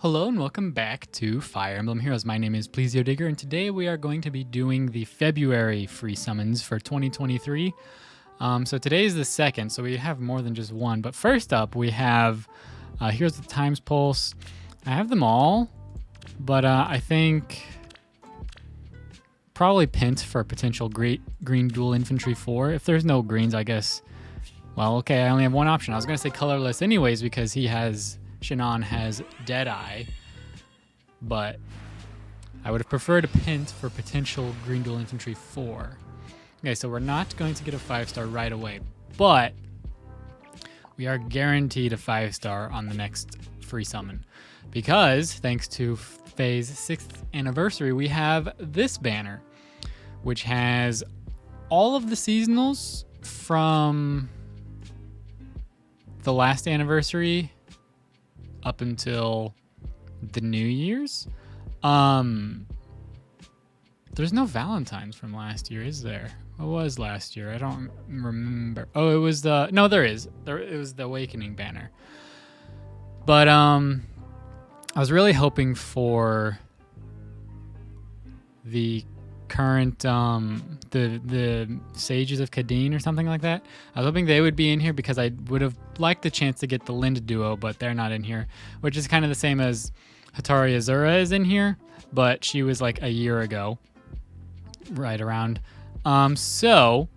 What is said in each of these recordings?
Hello and welcome back to Fire Emblem Heroes. My name is Plesio Digger, and today we are going to be doing the February free summons for 2023. So today is the second, so we have more than just one. But first up, we have Heroes of the Times Pulse. I have them all, but I think probably Pint for a potential great green dual infantry 4. If there's no greens, I guess. Well, okay, I only have one option. I was going to say colorless anyways because Shinon has Deadeye, but I would have preferred a Pint for potential green dual infantry 4. Okay, so we're not going to get a 5-star right away, but we are guaranteed a 5-star on the next free summon because thanks to Faye's 6th anniversary, we have this banner, which has all of the seasonals from the last anniversary up until the New Year's. There's no Valentine's from last year, is there? What was last year? I don't remember. Oh, it was the... No, there is. It was the Awakening banner. But I was really hoping for the current the Sages of Kadeen or something like that. I was hoping they would be in here because I would have liked the chance to get the Lind duo, but they're not in here, which is kind of the same as Hatari Azura is in here, but she was like a year ago, right around. So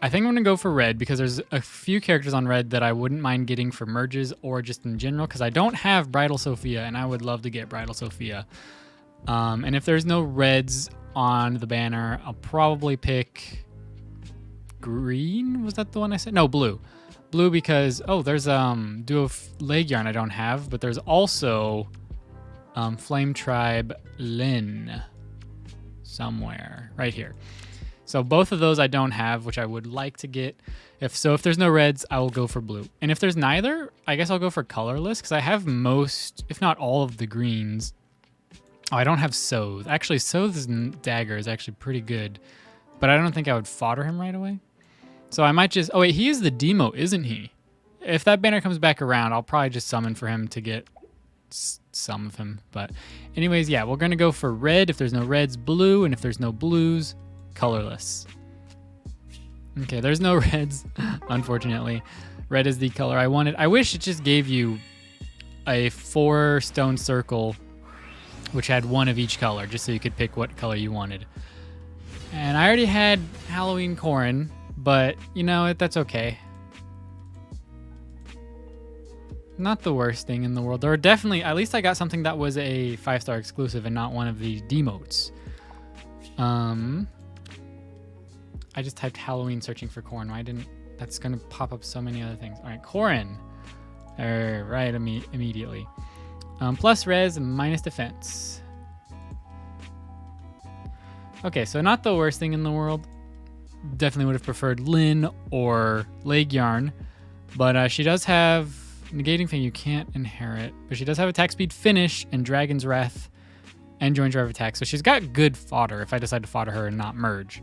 I think I'm gonna go for red because there's a few characters on red that I wouldn't mind getting for merges or just in general because I don't have Bridal Sophia and I would love to get Bridal Sophia. And if there's no reds on the banner, I'll probably pick green. Was that the one I said? No, blue. Blue because, oh, there's Duo Leg Yarn I don't have, but there's also Flame Tribe Lin somewhere right here. So both of those I don't have, which I would like to get. If there's no reds, I will go for blue. And if there's neither, I guess I'll go for colorless because I have most, if not all of the greens. Oh, I don't have Soth. Actually, Soth's dagger is actually pretty good, but I don't think I would fodder him right away. So I might just... Oh, wait, he is the demo, isn't he? If that banner comes back around, I'll probably just summon for him to get some of him. But anyways, yeah, we're going to go for red. If there's no reds, blue. And if there's no blues, colorless. Okay, there's no reds, unfortunately. Red is the color I wanted. I wish it just gave you a 4-stone circle which had one of each color, just so you could pick what color you wanted. And I already had Halloween Corrin, but, you know, that's okay. Not the worst thing in the world. There are definitely, at least I got something that was a 5-star exclusive and not one of the demotes. I just typed Halloween searching for Corrin. Why didn't... That's going to pop up so many other things. All right, Corrin. Right, immediately. Plus res, minus defense. Okay, so not the worst thing in the world. Definitely would have preferred Lin or Leg Yarn, but she does have negating thing you can't inherit, but she does have attack speed finish and Dragon's Wrath and joint drive attack. So she's got good fodder if I decide to fodder her and not merge,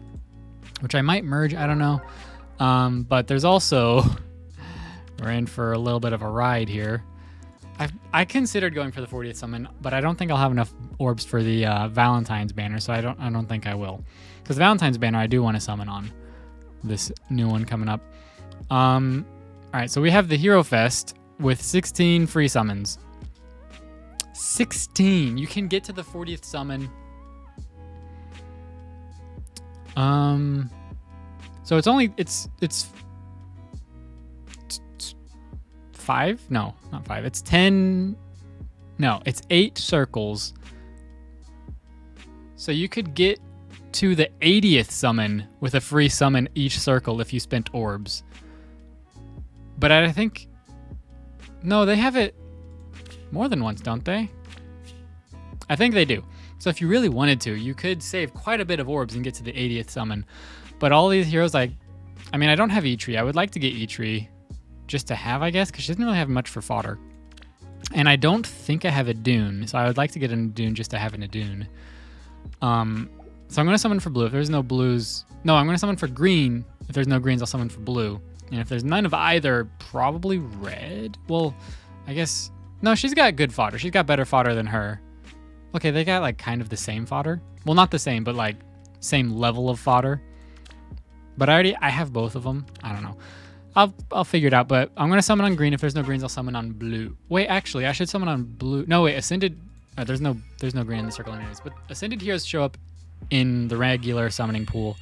which I might merge, I don't know. But there's also, we're in for a little bit of a ride here. I considered going for the 40th summon, but I don't think I'll have enough orbs for the Valentine's banner, so I don't think I will. Because the Valentine's banner I do want to summon on this new one coming up. All right, so we have the Hero Fest with 16 free summons. 16. You can get to the 40th summon. So it's 5? No, not 5. It's 10. No, it's 8 circles. So you could get to the 80th summon with a free summon each circle if you spent orbs. But I think... No, they have it more than once, don't they? I think they do. So if you really wanted to, you could save quite a bit of orbs and get to the 80th summon. But all these heroes, I mean, I don't have Eitri. I would like to get Eitri. Just to have, I guess, because she doesn't really have much for fodder. And I don't think I have a Dune, so I would like to get a Dune just to have in a Dune. So I'm going to summon for blue. If there's no blues... No, I'm going to summon for green. If there's no greens, I'll summon for blue. And if there's none of either, probably red. Well, I guess No, she's got good fodder. She's got better fodder than her. Okay, they got like kind of the same fodder. Well, not the same, but like same level of fodder. But I have both of them. I don't know. I'll figure it out, but I'm going to summon on green. If there's no greens, I'll summon on blue. Wait, actually, I should summon on blue. No, wait, Ascended... there's no green in the circle anyways, but Ascended heroes show up in the regular summoning pool.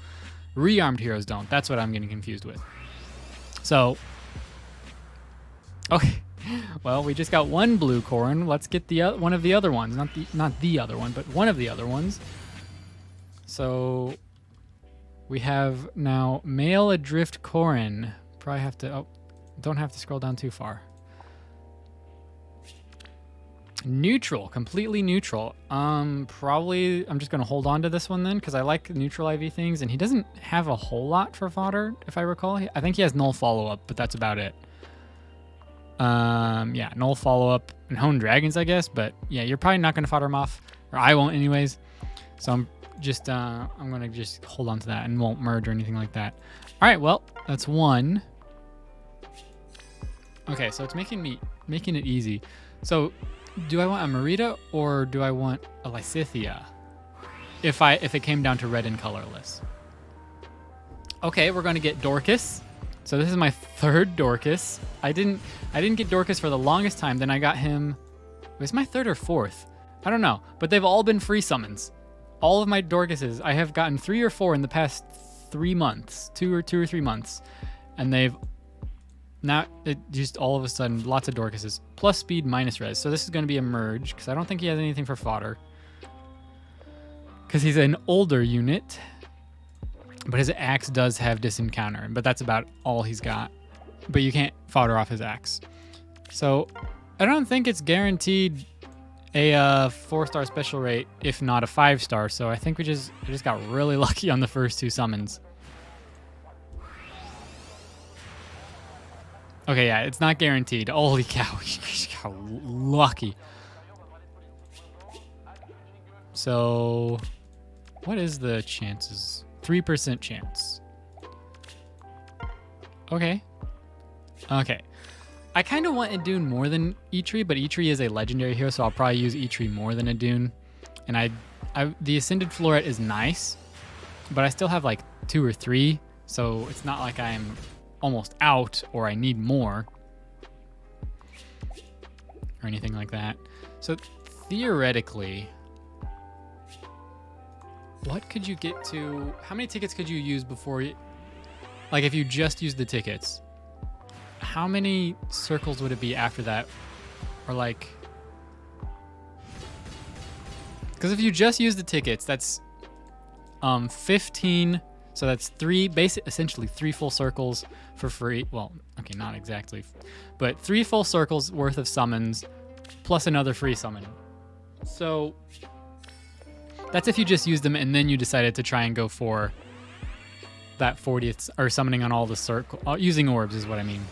Rearmed heroes don't. That's what I'm getting confused with. So... Okay. Well, we just got one blue Corrin. Let's get the one of the other ones. Not the other one, but one of the other ones. So... We have now Male Adrift Corrin. Probably have to... Oh, don't have to scroll down too far. Neutral. Completely neutral. Probably I'm just going to hold on to this one then, because I like neutral IV things, and he doesn't have a whole lot for fodder, if I recall. I think he has Null Follow-Up, but that's about it. Yeah, Null Follow-Up and Hone Dragons, I guess, but yeah, you're probably not going to fodder him off, or I won't anyways. So I'm going to just hold on to that and won't merge or anything like that. All right, well, that's one. Okay, so it's making it easy. So do I want a Merida or do I want a Lysithea if it came down to red and colorless? Okay, we're going to get Dorcas. So this is my third Dorcas. I didn't get Dorcas for the longest time. Then I got him. Was my third or fourth? I don't know, but they've all been free summons. All of my Dorcases, I have gotten 3 or 4 in the past 3 months, 2 or 3 months, and they've now it just all of a sudden lots of Dorcases plus speed minus res. So this is going to be a merge because I don't think he has anything for fodder because he's an older unit, but his axe does have disencounter, but that's about all he's got. But you can't fodder off his axe, so I don't think it's guaranteed a 4-star special rate, if not a 5-star. So I think I just got really lucky on the first 2 summons. Okay, yeah, it's not guaranteed. Holy cow, he got lucky. So, what is the chances? 3% chance. Okay. Okay. I kind of want Idun more than Eitri, but Eitri is a legendary hero, so I'll probably use Eitri more than Idun. And the Ascended Floret is nice, but I still have like 2 or 3, so it's not like I'm almost out or I need more or anything like that. So theoretically, what could you get to? How many tickets could you use before you, like if you just used the tickets? How many circles would it be after that? Or like, because if you just use the tickets, that's 15. So that's essentially 3 full circles for free. Well, okay, not exactly, but 3 full circles worth of summons plus another free summon. So that's if you just used them and then you decided to try and go for that 40th or summoning on all the circle, using orbs is what I mean.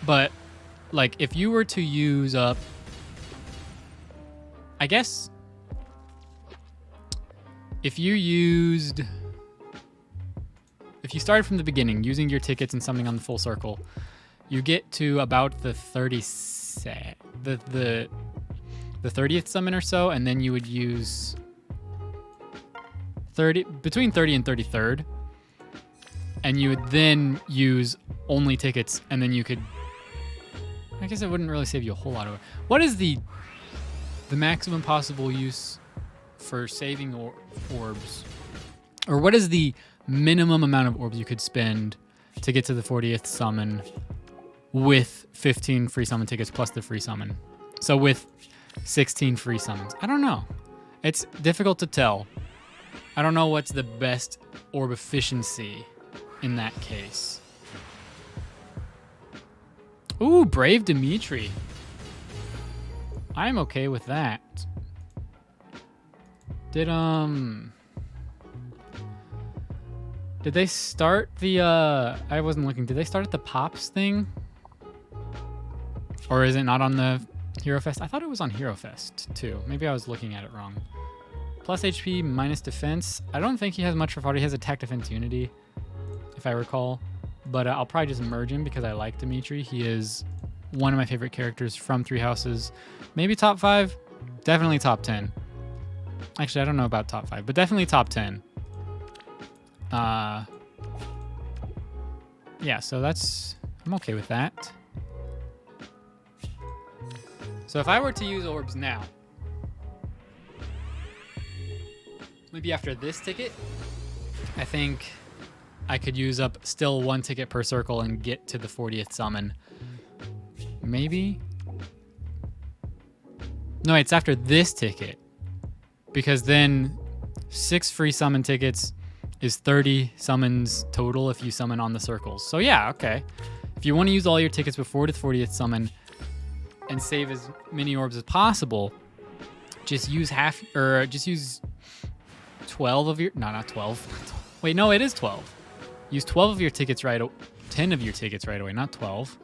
But like if you were to use up, I guess if you started from the beginning using your tickets and summoning on the full circle, you get to about the 30th summon or so, and then you would use between 30 and 33rd, and you would then use only tickets, and then you could, I guess it wouldn't really save you a whole lot of. What is the maximum possible use for saving orbs? Or what is the minimum amount of orbs you could spend to get to the 40th summon with 15 free summon tickets plus the free summon? So with 16 free summons. I don't know. It's difficult to tell. I don't know what's the best orb efficiency in that case. Ooh, Brave Dimitri. I'm okay with that. Did they start the I wasn't looking. Did they start at the Pops thing? Or is it not on the Hero Fest? I thought it was on Hero Fest too. Maybe I was looking at it wrong. Plus HP, minus defense. I don't think he has much for fodder. He has attack, defense, unity, if I recall. But I'll probably just merge him because I like Dimitri. He is one of my favorite characters from Three Houses. Maybe top 5, definitely top 10. Actually, I don't know about top 5, but definitely top 10. Yeah, so I'm okay with that. So if I were to use orbs now, maybe after this ticket, I think I could use up still 1 ticket per circle and get to the 40th summon. Maybe? No, it's after this ticket. Because then 6 free summon tickets is 30 summons total if you summon on the circles. So yeah, okay. If you want to use all your tickets before the 40th summon and save as many orbs as possible, just use 12 of your, no, not 12. Wait, no, it is 12. Use 12 of your tickets 10 of your tickets right away, not 12.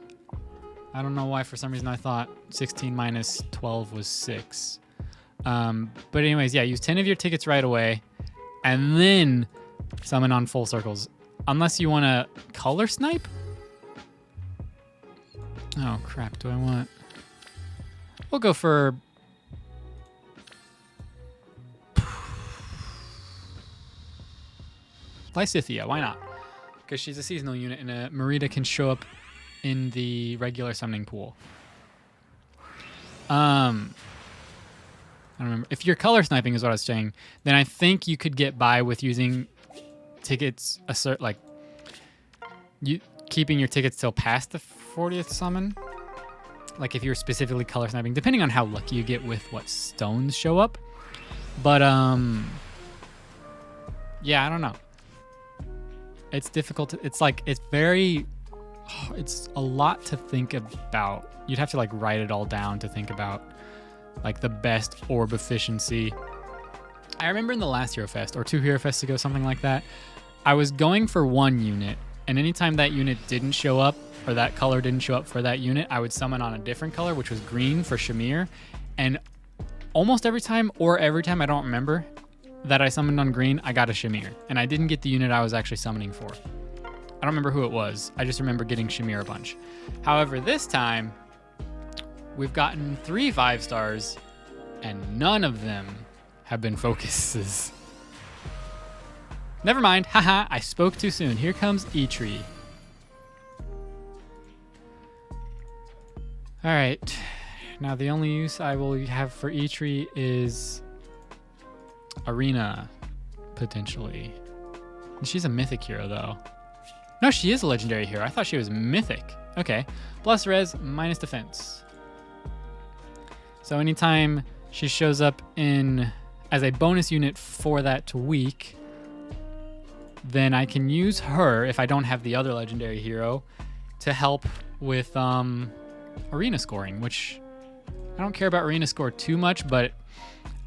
I don't know why for some reason I thought 16 minus 12 was 6. But anyways, yeah, use 10 of your tickets right away and then summon on full circles. Unless you want to color snipe? Oh, crap. Do I want... We'll go for... Lysithia, why not? Because she's a seasonal unit and a Merida can show up in the regular summoning pool. I don't remember. If you're color sniping is what I was saying, then I think you could get by with using tickets, keeping your tickets till past the 40th summon. Like if you're specifically color sniping, depending on how lucky you get with what stones show up. But yeah, I don't know. It's difficult. It's a lot to think about. You'd have to like write it all down to think about like the best orb efficiency. I remember in the last Hero Fest or 2 Hero Fests ago, something like that, I was going for 1 unit, and anytime that unit didn't show up or that color didn't show up for that unit, I would summon on a different color, which was green for Shamir. And almost every time, I don't remember, that I summoned on green, I got a Shamir, and I didn't get the unit I was actually summoning for. I don't remember who it was. I just remember getting Shamir a bunch. However, this time, we've gotten 3 5-stars, and none of them have been focuses. Never mind. Haha, I spoke too soon. Here comes Eitri. All right. Now, the only use I will have for Eitri is Arena, potentially. She's a mythic hero, though. No, she is a legendary hero. I thought she was mythic. Okay. Plus res, minus defense. So anytime she shows up as a bonus unit for that week, then I can use her, if I don't have the other legendary hero, to help with arena scoring, which I don't care about arena score too much, but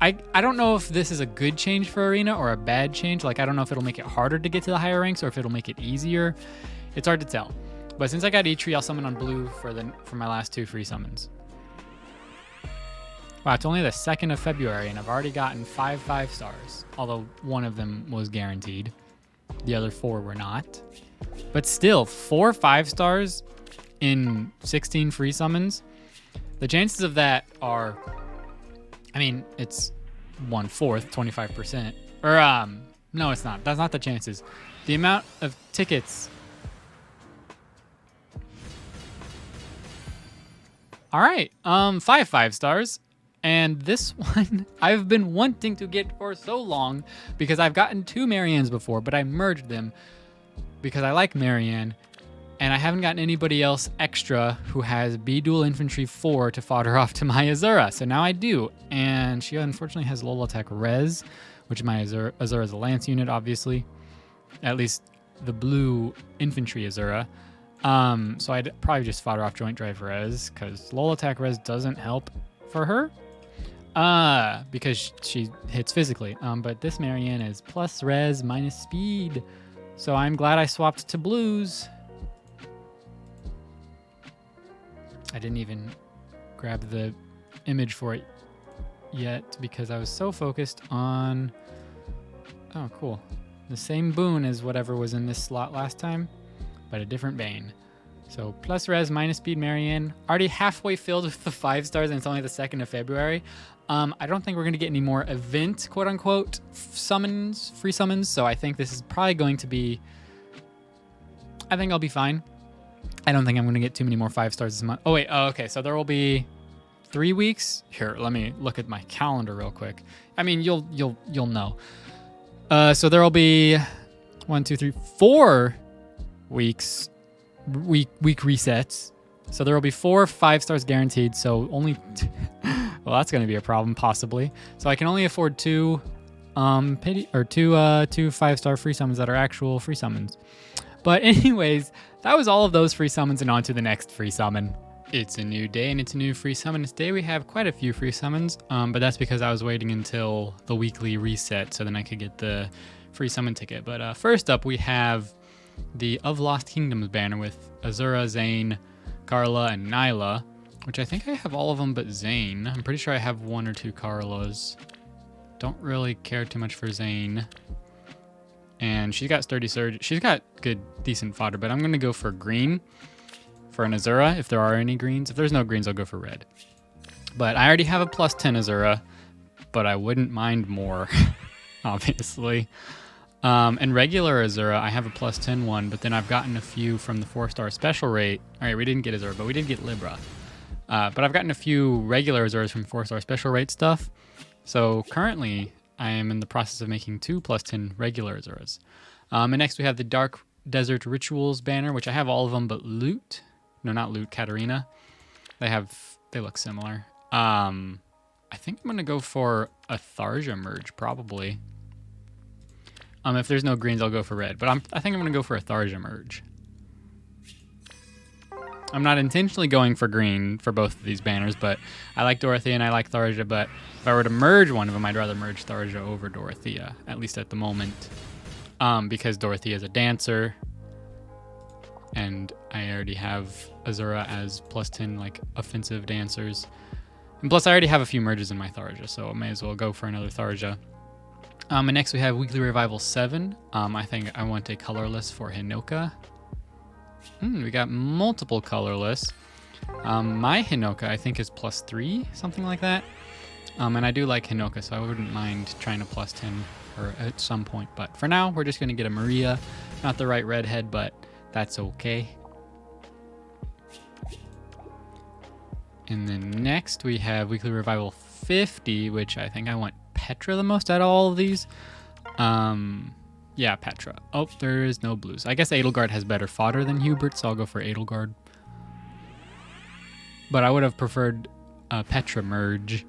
I don't know if this is a good change for arena or a bad change. Like, I don't know if it'll make it harder to get to the higher ranks or if it'll make it easier. It's hard to tell. But since I got Eitri, I'll summon on blue for my last 2 free summons. Wow, it's only the 2nd of February, and I've already gotten 5 5-stars. Although one of them was guaranteed. The other 4 were not. But still, 4 5-stars in 16 free summons. The chances of that are... I mean, it's 1/4, 25%. Or, no, it's not. That's not the chances. The amount of tickets... All right, 5 5-stars. And this one, I've been wanting to get for so long because I've gotten 2 Mariannes before, but I merged them because I like Marianne. And I haven't gotten anybody else extra who has B dual infantry 4 to fodder off to my Azura. So now I do. And she unfortunately has low attack res, which my Azura is a lance unit, obviously. At least the blue infantry Azura. So I'd probably just fodder off joint drive res because low attack res doesn't help for her. Because she hits physically. But this Marianne is plus res minus speed. So I'm glad I swapped to blues. I didn't even grab the image for it yet because I was so focused on... Oh, cool. The same boon as whatever was in this slot last time, but a different Bane. So plus res, minus speed, Marianne. Already halfway filled with the 5 stars, and it's only the 2nd of February. I don't think we're going to get any more event, quote unquote, summons, free summons. So I think this is probably going to be, I think I'll be fine. I don't think I'm going to get too many more 5 stars this month. Oh, wait. Oh, okay. So there will be 3 weeks. Here, let me look at my calendar real quick. I mean, you'll know. So there will be 1, 2, 3, 4 weeks, week resets. So there will be 4 5 stars guaranteed. So only, well, that's going to be a problem possibly. So I can only afford 2 two 5-star free summons that are actual free summons. But anyways, that was all of those free summons, and on to the next free summon. It's a new day and it's a new free summon. Today we have quite a few free summons, but that's because I was waiting until the weekly reset so then I could get the free summon ticket. But first up we have the Of Lost Kingdoms banner with Azura, Zane, Carla, and Nyla, which I think I have all of them but Zane. I'm pretty sure I have 1 or 2 Carlas. Don't really care too much for Zane. And she's got Sturdy Surge. She's got good, decent fodder, but I'm going to go for green for an Azura, if there are any greens. If there's no greens, I'll go for red. But I already have a plus 10 Azura, but I wouldn't mind more, obviously. And regular Azura, I have a plus 10 one, but then I've gotten a few from the 4-star special rate. All right, we didn't get Azura, but we did get Libra. But I've gotten a few regular Azuras from 4-star special rate stuff. So currently, I am in the process of making 2 plus 10 regular Azuras. And next we have the Dark Desert Rituals banner, which I have all of them but Loot. No, not Loot, Katarina. They look similar. I think I'm going to go for a Tharja merge, probably. If there's no greens, I'll go for red. But I think I'm going to go for a Tharja merge. I'm not intentionally going for green for both of these banners, but I like Dorothea and I like Tharja, but if I were to merge one of them, I'd rather merge Tharja over Dorothea, at least at the moment, because Dorothea is a dancer, and I already have Azura as plus 10, like, offensive dancers. And plus, I already have a few merges in my Tharja, so I may as well go for another Tharja. And next we have Weekly Revival 7. I think I want a colorless for Hinoka. We got multiple colorless. My Hinoka, I think, is plus 3, something like that. And I do like Hinoka, so I wouldn't mind trying to plus 10 her at some point. But for now, we're just going to get a Maria. Not the right redhead, but that's okay. And then next, we have Weekly Revival 50, which I think I want Petra the most out of all of these. Yeah, Petra. Oh, there is no blues. I guess Edelgard has better fodder than Hubert, so I'll go for Edelgard. But I would have preferred Petra merge.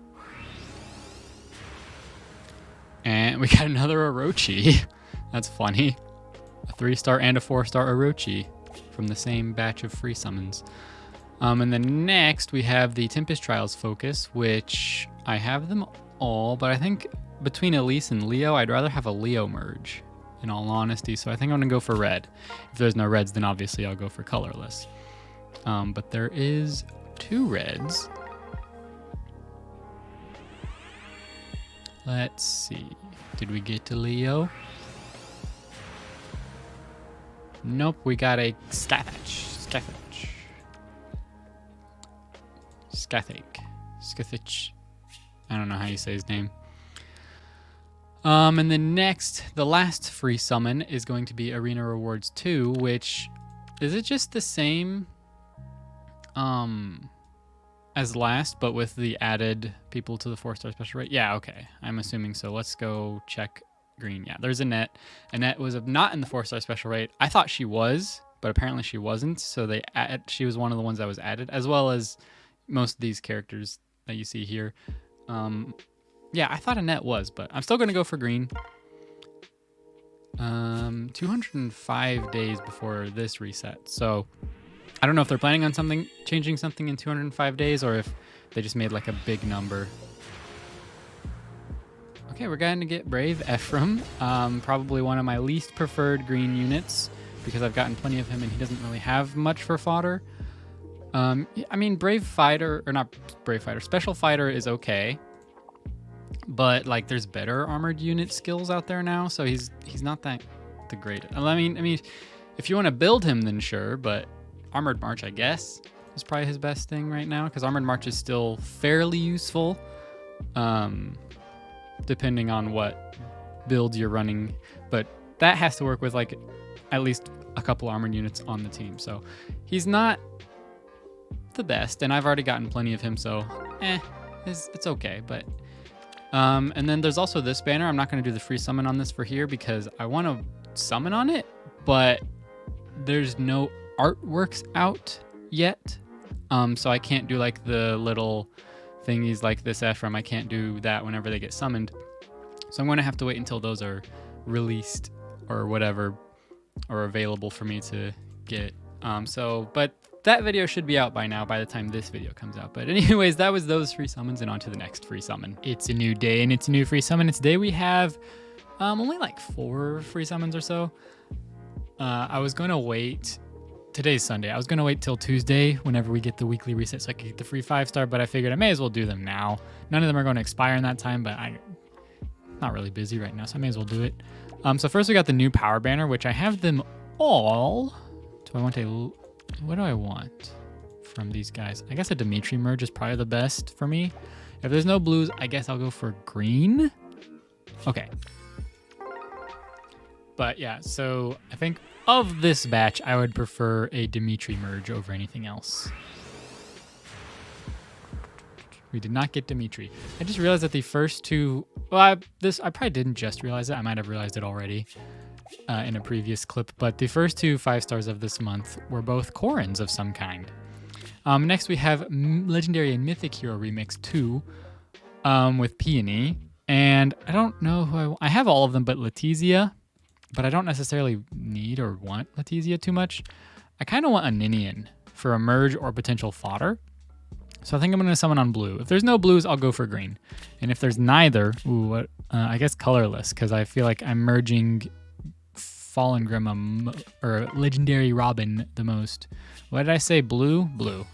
And we got another Orochi. That's funny. A 3-star and a 4-star Orochi from the same batch of free summons. And then next we have the Tempest Trials Focus, which I have them all, but I think between Elise and Leo, I'd rather have a Leo merge, in all honesty, so I think I'm going to go for red. If there's no reds, then obviously I'll go for colorless. But there is 2 reds. Let's see. Did we get to Leo? Nope, we got a Scathach. Scathach. I don't know how you say his name. And then next, the last free summon is going to be Arena Rewards 2, which, is it just the same as last, but with the added people to the 4-star special rate? Yeah, okay. I'm assuming so. Let's go check green. Yeah, there's Annette. Annette was not in the 4-star special rate. I thought she was, but apparently she wasn't. So she was one of the ones that was added, as well as most of these characters that you see here. Yeah, I thought Annette was, but I'm still going to go for green. 205 days before this reset. So I don't know if they're planning on changing something in 205 days, or if they just made like a big number. Okay, we're going to get Brave Ephraim. Probably one of my least preferred green units, because I've gotten plenty of him and he doesn't really have much for fodder. I mean, Special Fighter is okay. But like, there's better armored unit skills out there now, so he's not that the greatest. I mean, if you want to build him, then sure. But Armored March, I guess, is probably his best thing right now, because Armored March is still fairly useful, depending on what builds you're running. But that has to work with like at least a couple armored units on the team. So he's not the best, and I've already gotten plenty of him, so it's okay. But and then there's also this banner. I'm not going to do the free summon on this for here because I want to summon on it, but there's no artworks out yet, so I can't do like the little thingies like this Ephraim. I can't do that whenever they get summoned, so I'm going to have to wait until those are released or whatever, or available for me to get. But that video should be out by now by the time this video comes out. But anyways, that was those free summons, and on to the next free summon. It's a new day and it's a new free summon. And today we have only like 4 free summons or so. I was going to wait. Today's Sunday. I was going to wait till Tuesday whenever we get the weekly reset so I could get the free 5-star, but I figured I may as well do them now. None of them are going to expire in that time, but I'm not really busy right now, so I may as well do it. So first we got the new power banner, which I have them all. What do I want from these guys? I guess a Dimitri merge is probably the best for me. If there's no blues, I guess I'll go for green. Okay. But yeah, so I think of this batch, I would prefer a Dimitri merge over anything else. We did not get Dimitri. I just realized that the first 2... Well, I probably didn't just realize it. I might have realized it already in a previous clip. But the first 2 5-stars of this month were both Corins of some kind. Next, we have Legendary and Mythic Hero Remix 2 with Peony. And I don't know who I have all of them but Letizia. But I don't necessarily need or want Letizia too much. I kind of want a Ninian for a merge or potential fodder. So I think I'm going to summon on blue. If there's no blues, I'll go for green. And if there's neither, I guess colorless, because I feel like I'm merging Fallen Grim or Legendary Robin the most. What did I say? Blue? Blue.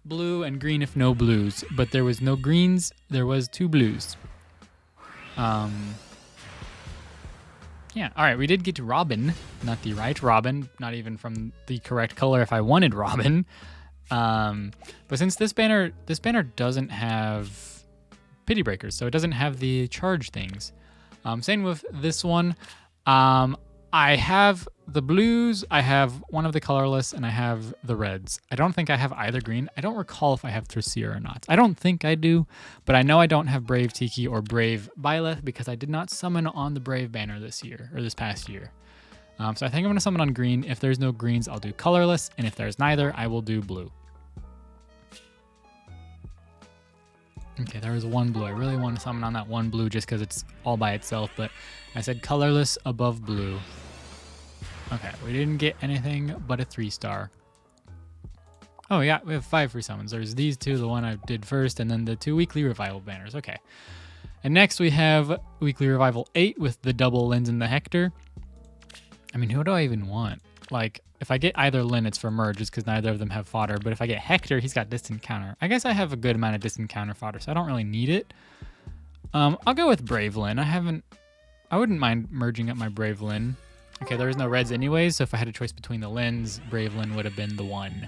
Blue and green if no blues. But there was no greens. There was 2 blues. Yeah, all right, we did get Robin. Not the right Robin. Not even from the correct color if I wanted Robin. But since this banner doesn't have pity breakers, so it doesn't have the charge things. Same with this one. I have the blues, I have one of the colorless, and I have the reds. I don't think I have either green. I don't recall if I have Thracia or not. I don't think I do, but I know I don't have Brave Tiki or Brave Byleth because I did not summon on the Brave banner this past year. So I think I'm going to summon on green. If there's no greens, I'll do colorless, and if there's neither, I will do blue. Okay, there was 1 blue. I really want to summon on that 1 blue just because it's all by itself, but I said colorless above blue. Okay, we didn't get anything but a 3-star. Oh yeah, we have 5 free summons. There's these 2, the one I did first, and then the 2 weekly revival banners. Okay. And next we have weekly revival 8 with the double Lens and the Hector. I mean, who do I even want? Like, if I get either Lin, it's for merge, just because neither of them have fodder. But if I get Hector, he's got distant counter. I guess I have a good amount of distant counter fodder, so I don't really need it. I'll go with Brave Lin. I wouldn't mind merging up my Brave Lin. Okay, there was no reds anyways, so if I had a choice between the Lins, Brave Lin would have been the one.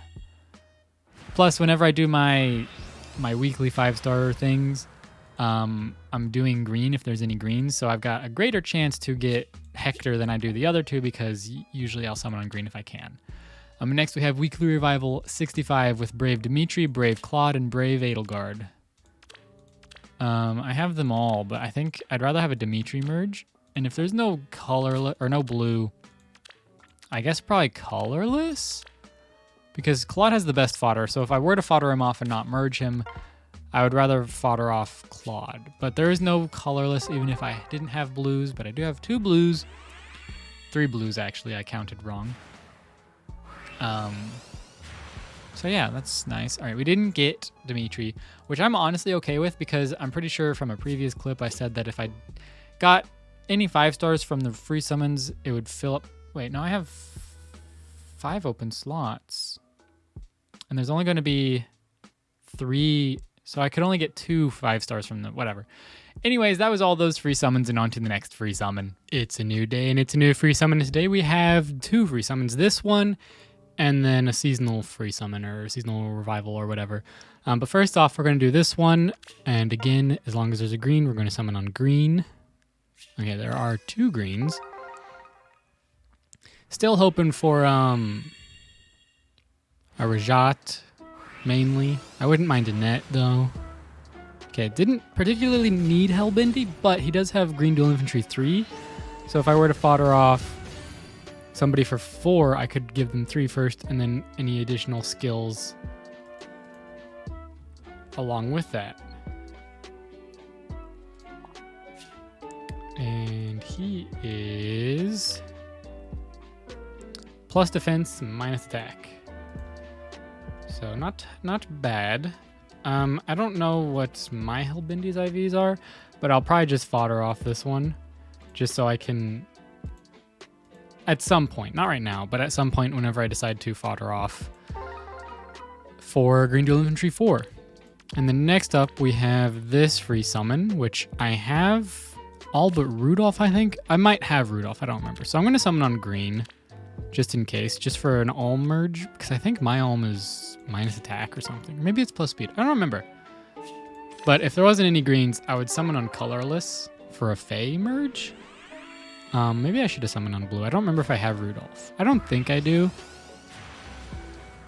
Plus, whenever I do my weekly 5-star things, I'm doing green if there's any greens, so I've got a greater chance to get Hector than I do the other 2 because usually I'll summon on green if I can. Next we have Weekly Revival 65 with Brave Dimitri, Brave Claude, and Brave Edelgard. I have them all, but I think I'd rather have a Dimitri merge. And if there's no color or no blue, I guess probably colorless? Because Claude has the best fodder, so if I were to fodder him off and not merge him, I would rather fodder off Claude. But there is no colorless, even if I didn't have blues, but I do have 2 blues. 3 blues, actually, I counted wrong. So yeah, that's nice. All right, we didn't get Dimitri, which I'm honestly okay with because I'm pretty sure from a previous clip I said that if I got any 5-stars from the free summons, it would fill up. Wait, no, I have 5 open slots. And there's only going to be 3, so I could only get 2 5-stars from them, whatever. Anyways, that was all those free summons, and on to the next free summon. It's a new day, and it's a new free summon. Today we have 2 free summons. This one and then a seasonal free summon or seasonal revival or whatever. But first off, we're going to do this one. And again, as long as there's a green, we're going to summon on green. Okay, there are 2 greens. Still hoping for a Rajat, mainly. I wouldn't mind a net, though. Okay, didn't particularly need Hellbendy, but he does have Green Dual Infantry 3. So if I were to fodder off somebody for 4, I could give them 3 first, and then any additional skills along with that. And he is plus defense, minus attack. So not bad. I don't know what my Hellbendy's IVs are, but I'll probably just fodder off this one, just so I can, at some point, not right now, but at some point whenever I decide to fodder off for Green Dual Infantry 4. And then next up we have this free summon, which I have all but Rudolph, I think. I might have Rudolph, I don't remember. So I'm going to summon on green, just in case, just for an Ulm merge, because I think my Ulm is minus attack or something. Maybe it's plus speed. I don't remember. But if there wasn't any greens, I would summon on colorless for a Fey merge. Maybe I should have summoned on blue. I don't remember if I have Rudolph. I don't think I do.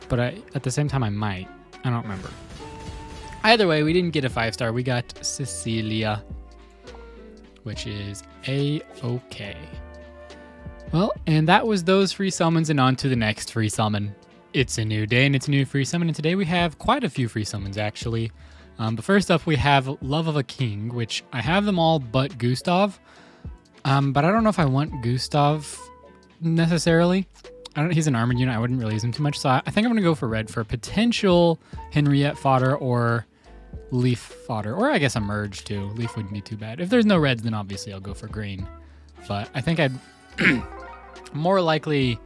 But at the same time, I might. I don't remember. Either way, we didn't get a 5-star. We got Cecilia, which is A-okay. Well, and that was those free summons, and on to the next free summon. It's a new day and it's a new free summon, and today we have quite a few free summons actually. But first up we have Love of a King, which I have them all but Gustav. But I don't know if I want Gustav necessarily. He's an armored unit, I wouldn't really use him too much, so I think I'm going to go for red for potential Henriette fodder or Leaf fodder, or I guess a merge too. Leaf wouldn't be too bad. If there's no reds, then obviously I'll go for green. But I think I'd more likely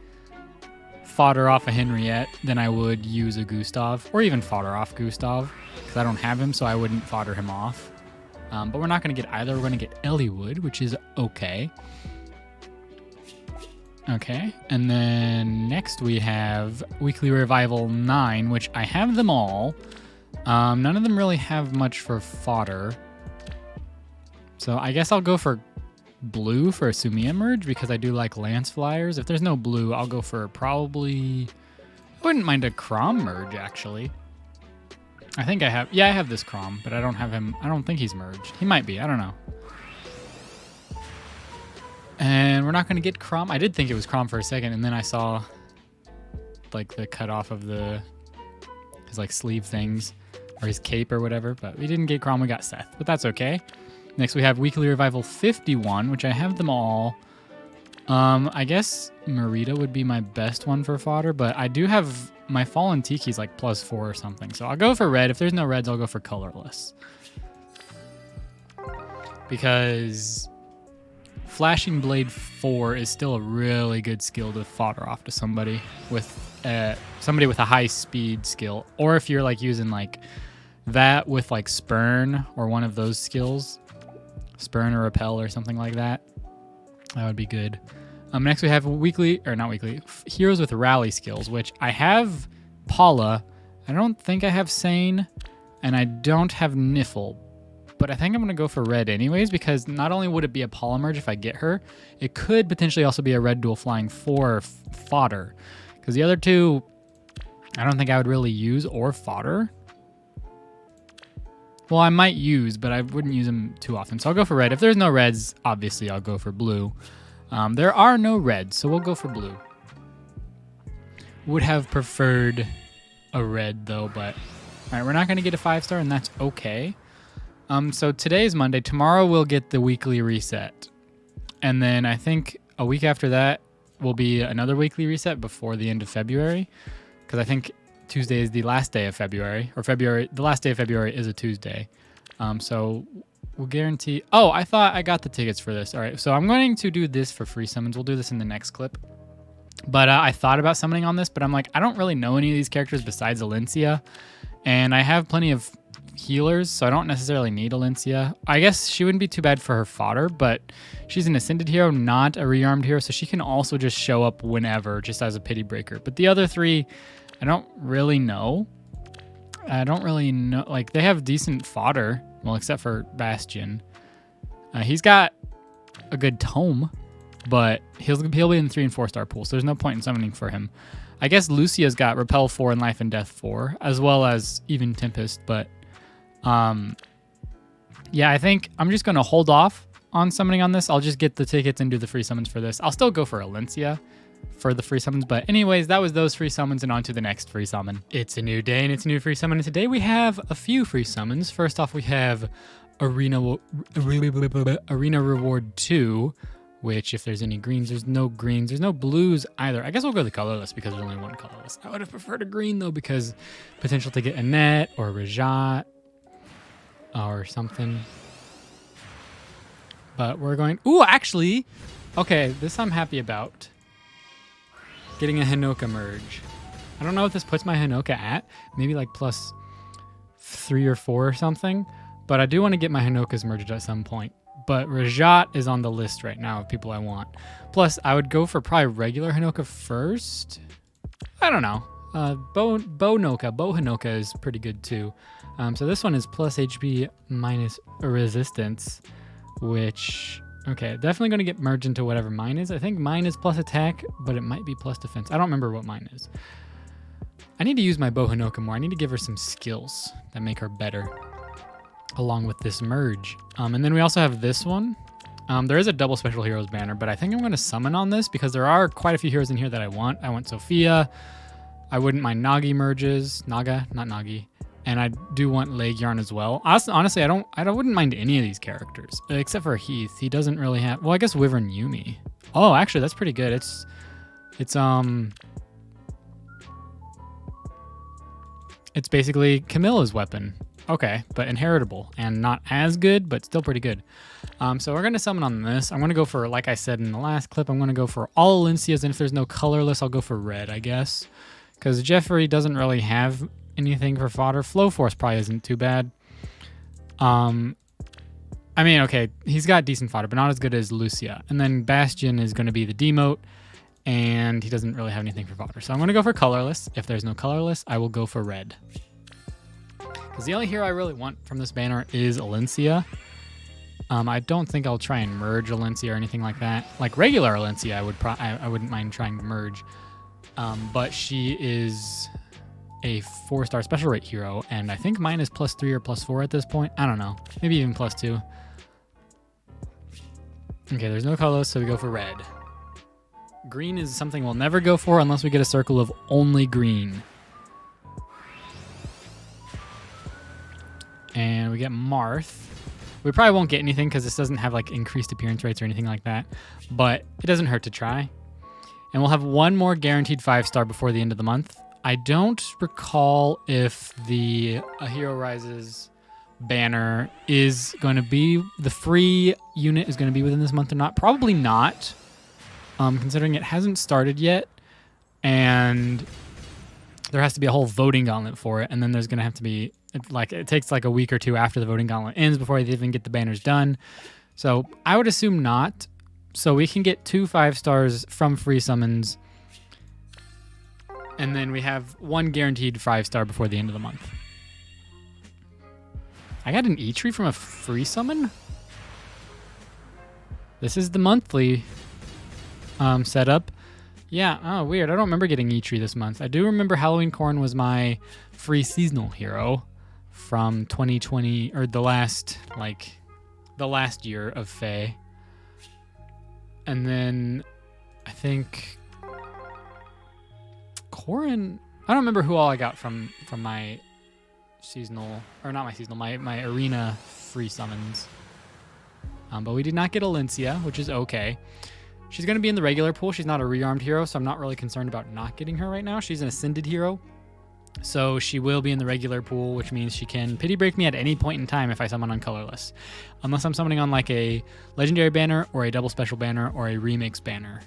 fodder off a Henriette than I would use a Gustav, or even fodder off Gustav, because I don't have him, so I wouldn't fodder him off. But we're not going to get either. We're going to get Eliwood, which is okay. Okay, and then next we have Weekly Revival 9, which I have them all. None of them really have much for fodder. So I guess I'll go for blue for a Sumia merge, because I do like Lance Flyers. If there's no blue, I'll go for probably... I wouldn't mind a Crom merge, actually. I think I have... Yeah, I have this Crom, but I don't have him... I don't think he's merged. He might be. I don't know. And we're not going to get Crom. I did think it was Crom for a second, and then I saw like the cutoff of his like sleeve things, or his cape or whatever, but we didn't get Crom. We got Seth, but that's okay. Next we have Weekly Revival 51, which I have them all. I guess Marita would be my best one for fodder, but I do have my Fallen Tiki's like +4 or something, so I'll go for red. If there's no reds, I'll go for colorless, because Flashing Blade 4 is still a really good skill to fodder off to somebody with a high speed skill, or if you're like using like that with like Spurn or one of those skills, Spurn or Repel or something like that, that would be good. Next we have Heroes with Rally skills, which I have Paula. I don't think I have Sane, and I don't have Niffle. But I think I'm going to go for red anyways, because not only would it be a Paula merge if I get her, it could potentially also be a red dual flying 4 fodder. Because the other two, I don't think I would really use or fodder. Well, I might use, but I wouldn't use them too often. So I'll go for red. If there's no reds, obviously I'll go for blue. There are no reds, so we'll go for blue. Would have preferred a red though, but all right, we're not going to get a 5-star, and that's okay. So today is Monday. Tomorrow we'll get the weekly reset. And then I think a week after that will be another weekly reset before the end of February. Because I think Tuesday is the last day of February. Or the last day of February is a Tuesday. So we'll guarantee... Oh, I thought I got the tickets for this. All right, so I'm going to do this for free summons. We'll do this in the next clip. But I thought about summoning on this, but I'm like, I don't really know any of these characters besides Alencia. And I have plenty of healers, so I don't necessarily need Alencia. I guess she wouldn't be too bad for her fodder, but she's an Ascended hero, not a rearmed hero, so she can also just show up whenever, just as a pity breaker. But the other three, I don't really know. Like, they have decent fodder, well, except for Bastion. He's got a good tome, but he'll be in the 3 and 4 star pool, so there's no point in summoning for him. I guess Lucia's got Repel 4 and Life and Death 4, as well as even Tempest, but yeah, I think I'm just going to hold off on summoning on this. I'll just get the tickets and do the free summons for this. I'll still go for Alencia for the free summons, but anyways, that was those free summons, and on to the next free summon. It's a new day and it's a new free summon, and today we have a few free summons. First off, we have Arena Reward 2, which if there's any greens, there's no blues either. I guess we'll go the colorless because there's only one colorless. I would have preferred a green though, because potential to get Annette or Rajat or something. But we're going, ooh, actually, okay, this I'm happy about. Getting a Hinoka merge. I don't know what this puts my Hinoka at. Maybe like plus 3 or 4 or something. But I do want to get my Hinokas merged at some point. But Rajat is on the list right now of people I want. Plus, I would go for probably regular Hinoka first. I don't know. Bo Hinoka is pretty good too. So this one is plus HP minus resistance, which, okay, definitely going to get merged into whatever mine is. I think mine is plus attack, but it might be plus defense. I don't remember what mine is. I need to use my Bo Hinoka more. I need to give her some skills that make her better, along with this merge. And then we also have this one. There is a double special heroes banner, but I think I'm going to summon on this because there are quite a few heroes in here that I want. I want Sophia. I wouldn't mind Nagi merges. Naga, not Nagi. And I do want Leg Yarn as well. Honestly, I wouldn't mind any of these characters, except for Heath. He doesn't really have, well, I guess Wyvern Yumi. Oh, actually, that's pretty good. It's basically Camilla's weapon. Okay, but inheritable and not as good, but still pretty good. So we're going to summon on this. I'm going to go for, like I said in the last clip, I'm going to go for all Alencias, and if there's no colorless, I'll go for red, I guess. Because Jeffrey doesn't really have anything for fodder. Flow Force probably isn't too bad. I mean, okay, he's got decent fodder, but not as good as Lucia. And then Bastion is going to be the demote, and he doesn't really have anything for fodder. So I'm going to go for colorless. If there's no colorless, I will go for red. Because the only hero I really want from this banner is Alencia. I don't think I'll try and merge Alencia or anything like that. Like regular Alencia, I wouldn't mind trying to merge. But she is a 4-star special rate hero, and I think mine is plus 3 or plus 4 at this point. I don't know. Maybe even plus 2. Okay, there's no colors, so we go for red. Green is something we'll never go for unless we get a circle of only green. And we get Marth. We probably won't get anything because this doesn't have like increased appearance rates or anything like that, but it doesn't hurt to try. And we'll have one more guaranteed 5-star before the end of the month. I don't recall if the A Hero Rises banner is going to be, the free unit is going to be within this month or not. Probably not, considering it hasn't started yet. And there has to be a whole voting gauntlet for it. And then there's going to have to be, like, it takes like a week or two after the voting gauntlet ends before they even get the banners done. So I would assume not. So we can get 2 5-stars from free summons. And then we have one guaranteed 5-star before the end of the month. I got an E-tree from a free summon? This is the monthly setup. Yeah, oh, weird. I don't remember getting E-tree this month. I do remember Halloween Corn was my free seasonal hero from 2020, or the last year of Fae. And then I think Corrin, I don't remember who all I got from my seasonal, or not my seasonal, my arena free summons. But we did not get Alencia, which is okay. She's going to be in the regular pool. She's not a rearmed hero, so I'm not really concerned about not getting her right now. She's an ascended hero, so she will be in the regular pool, which means she can pity break me at any point in time if I summon on colorless. Unless I'm summoning on like a legendary banner or a double special banner or a remix banner.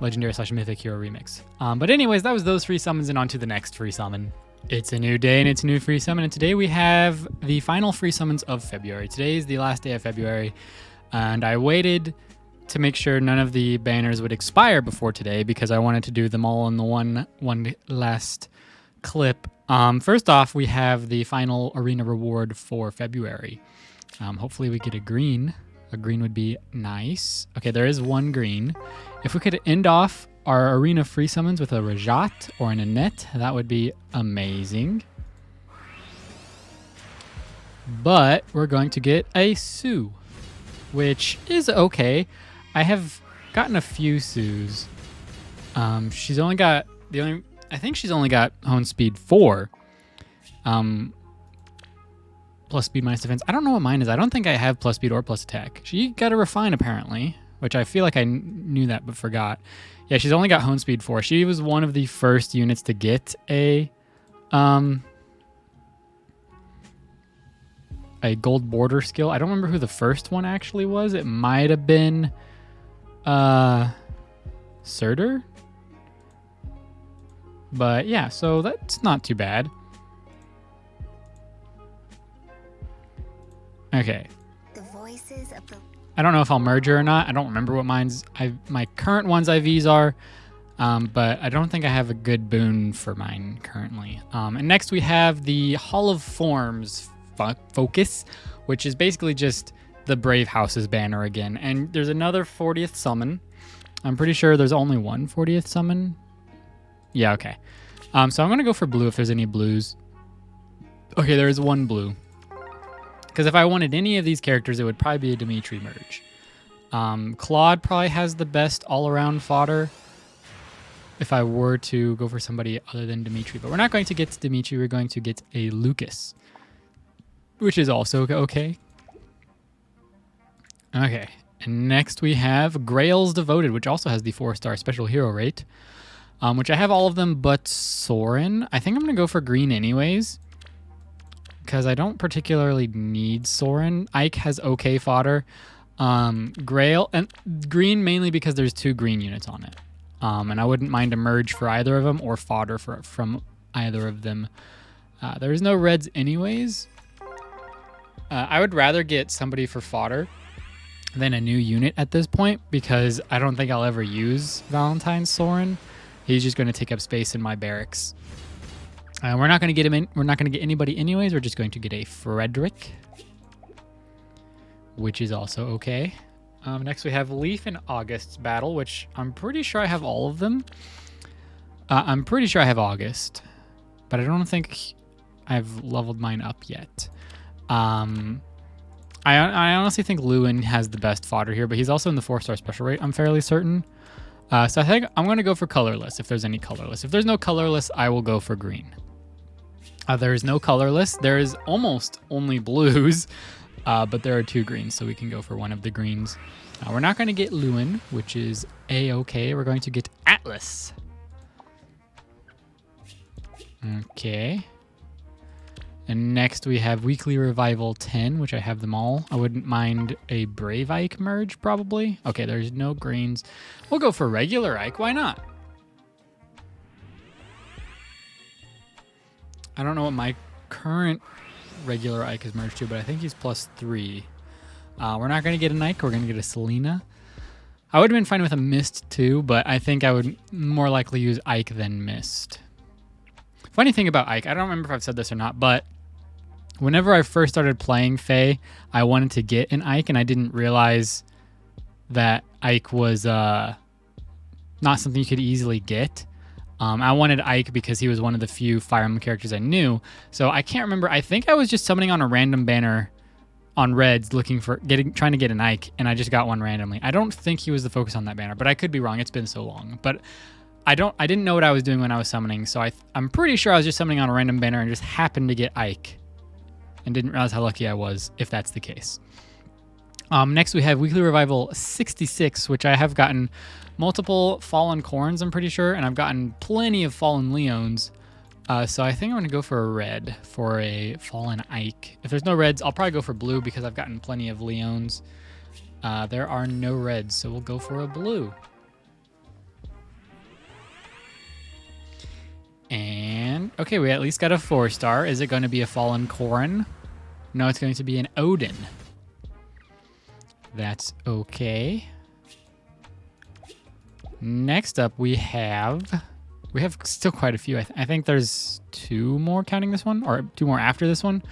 Legendary / mythic hero remix. But anyways, that was those free summons, and on to the next free summon. It's a new day and it's a new free summon, and today we have the final free summons of February. Today is the last day of February, and I waited to make sure none of the banners would expire before today because I wanted to do them all in the one last clip. First off, we have the final arena reward for February. Hopefully we get a green. A green would be nice. Okay, there is one green. If we could end off our arena free summons with a Rajat or an Annette, that would be amazing. But we're going to get a Sue, which is okay. I have gotten a few Sues. She's only got I think she's only got Hone Speed 4. Plus speed minus defense. I don't know what mine is. I don't think I have plus speed or plus attack. She got a refine apparently, which I feel like I knew that but forgot. Yeah, she's only got Hone Speed 4. She was one of the first units to get a gold border skill. I don't remember who the first one actually was. It might have been Surtur. But yeah, so that's not too bad. Okay. The voices of the I don't know if I'll merge her or not. I don't remember what my current one's IVs are, but I don't think I have a good boon for mine currently. And next we have the Hall of Forms focus, which is basically just the Brave Houses banner again. And there's another 40th summon. I'm pretty sure there's only one 40th summon. Yeah, okay. So I'm going to go for blue if there's any blues. Okay, there is one blue. Because if I wanted any of these characters, it would probably be a Dimitri merge. Claude probably has the best all-around fodder if I were to go for somebody other than Dimitri. But we're not going to get Dimitri. We're going to get a Lucas, which is also okay. Okay, and next we have Grail's Devoted, which also has the 4-star special hero rate, which I have all of them but Soren. I think I'm going to go for green anyways, because I don't particularly need Soren. Ike has okay fodder. Grail and green mainly because there's 2 green units on it. And I wouldn't mind a merge for either of them or fodder from either of them. There's no reds anyways. I would rather get somebody for fodder than a new unit at this point because I don't think I'll ever use Valentine's Soren. He's just going to take up space in my barracks. We're not going to get him in. We're not going to get anybody anyways. We're just going to get a Frederick, which is also okay. Next we have Leaf and August's battle, which I'm pretty sure I have all of them. I'm pretty sure I have August, but I don't think I've leveled mine up yet. I honestly think Lewin has the best fodder here, but he's also in the 4-star special rate, I'm fairly certain. So I think I'm going to go for colorless if there's any colorless. If there's no colorless, I will go for green. There is no colorless. There is almost only blues, but there are 2 greens, so we can go for one of the greens. We're not going to get Lewin, which is A-okay. We're going to get Atlas. Okay. And next we have Weekly Revival 10, which I have them all. I wouldn't mind a Brave Ike merge, probably. Okay, there's no greens. We'll go for regular Ike. Why not? I don't know what my current regular Ike is merged to, but I think he's +3. We're not going to get an Ike. We're going to get a Selena. I would have been fine with a Mist too, but I think I would more likely use Ike than Mist. Funny thing about Ike, I don't remember if I've said this or not, but whenever I first started playing Fae, I wanted to get an Ike, and I didn't realize that Ike was not something you could easily get. I wanted Ike because he was one of the few Fire Emblem characters I knew. So I can't remember. I think I was just summoning on a random banner on Reds trying to get an Ike, and I just got one randomly. I don't think he was the focus on that banner, but I could be wrong. It's been so long. But I didn't know what I was doing when I was summoning, so I'm pretty sure I was just summoning on a random banner and just happened to get Ike and didn't realize how lucky I was, if that's the case. Next we have Weekly Revival 66, which I have gotten multiple Fallen Corns, I'm pretty sure, and I've gotten plenty of Fallen Leons. So I think I'm going to go for a red for a Fallen Ike. If there's no reds, I'll probably go for blue because I've gotten plenty of Leons. There are no reds, so we'll go for a blue. And And okay, we at least got a 4-star. Is it going to be a Fallen Corrin? No, it's going to be an Odin. That's okay. Next up, we have still quite a few. I think there's 2 more counting this one, or 2 more after this one.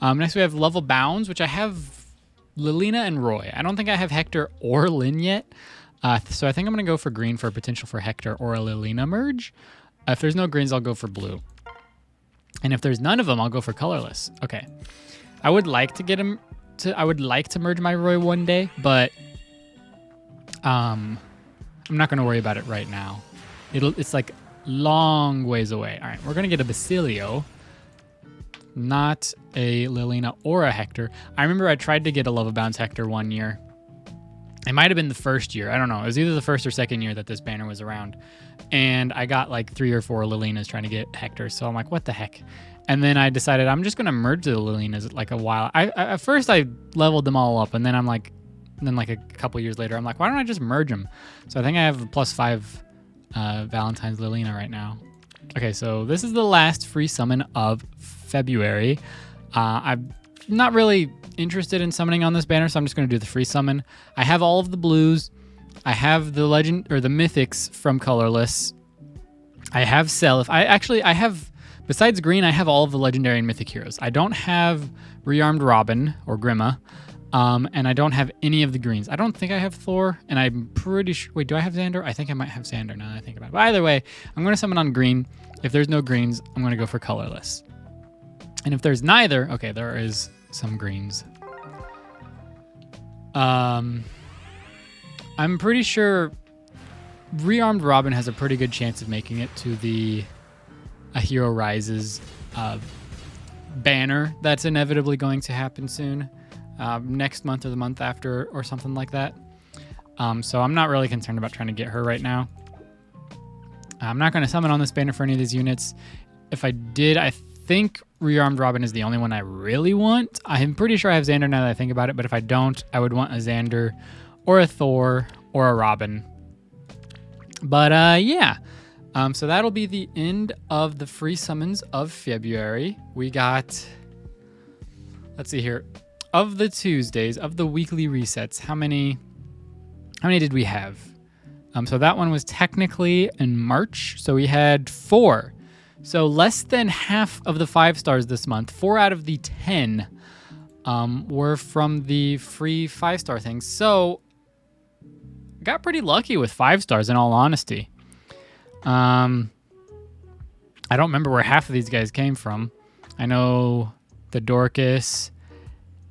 Next, we have Level Bounds, which I have Lilina and Roy. I don't think I have Hector or Lyn yet. So I think I'm going to go for green for a potential for Hector or a Lilina merge. If there's no greens, I'll go for blue. And if there's none of them, I'll go for colorless. Okay. I would like to get him to, I would like to merge my Roy one day, but I'm not going to worry about it right now. It's like long ways away. All right, we're going to get a Plesio, not a Lilina or a Hector. I remember I tried to get a Level Bounds Hector one year. It might have been the first year. I don't know. It was either the first or second year that this banner was around. And I got like 3 or 4 Lilinas trying to get Hector. So I'm like, what the heck? And then I decided I'm just going to merge the Lilinas like a while. At first I leveled them all up. And then like a couple years later, I'm like, why don't I just merge them? So I think I have a +5 Valentine's Lilina right now. Okay, so this is the last free summon of February. I'm not really interested in summoning on this banner, so I'm just going to do the free summon. I have all of the blues. I have the legend or the mythics from colorless. I have Seliph. I have, besides green, I have all of the legendary and mythic heroes. I don't have Rearmed Robin or Grima, and I don't have any of the greens. I don't think I have Thor, and I'm pretty sure. Wait, do I have Xander? I think I might have Xander now that I think about it. But either way, I'm going to summon on green. If there's no greens, I'm going to go for colorless. And if there's neither, okay, there is some greens. I'm pretty sure Rearmed Robin has a pretty good chance of making it to the A Hero Rises banner that's inevitably going to happen soon. Next month or the month after or something like that. So I'm not really concerned about trying to get her right now. I'm not going to summon on this banner for any of these units. If I did, I think Rearmed Robin is the only one I really want. I'm pretty sure I have Xander now that I think about it, but if I don't, I would want a Xander or a Thor or a Robin. But yeah. So that'll be the end of the free summons of February. We got, let's see here, of the Tuesdays, of the weekly resets, how many did we have? So that one was technically in March. So we had 4. So less than half of the 5 stars this month, 4 out of the 10 were from the free 5-star things. So got pretty lucky with 5 stars in all honesty. I don't remember where half of these guys came from. I know the Dorcas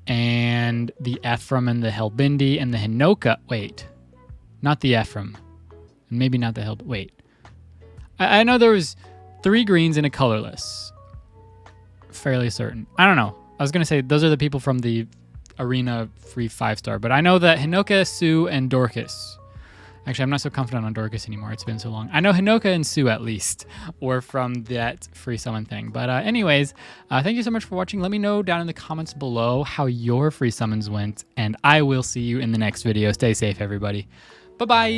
and the Ephraim and the Helbindi and the Hinoka. Wait, not the Ephraim. And maybe not the Helbindi. Wait. I know there was 3 greens and a colorless. Fairly certain. I don't know. I was going to say those are the people from the arena free 5-star, but I know that Hinoka, Sue, and Dorcas. Actually, I'm not so confident on Dorcas anymore. It's been so long. I know Hinoka and Sue, at least, were from that free summon thing. But anyways, thank you so much for watching. Let me know down in the comments below how your free summons went, and I will see you in the next video. Stay safe, everybody. Bye-bye!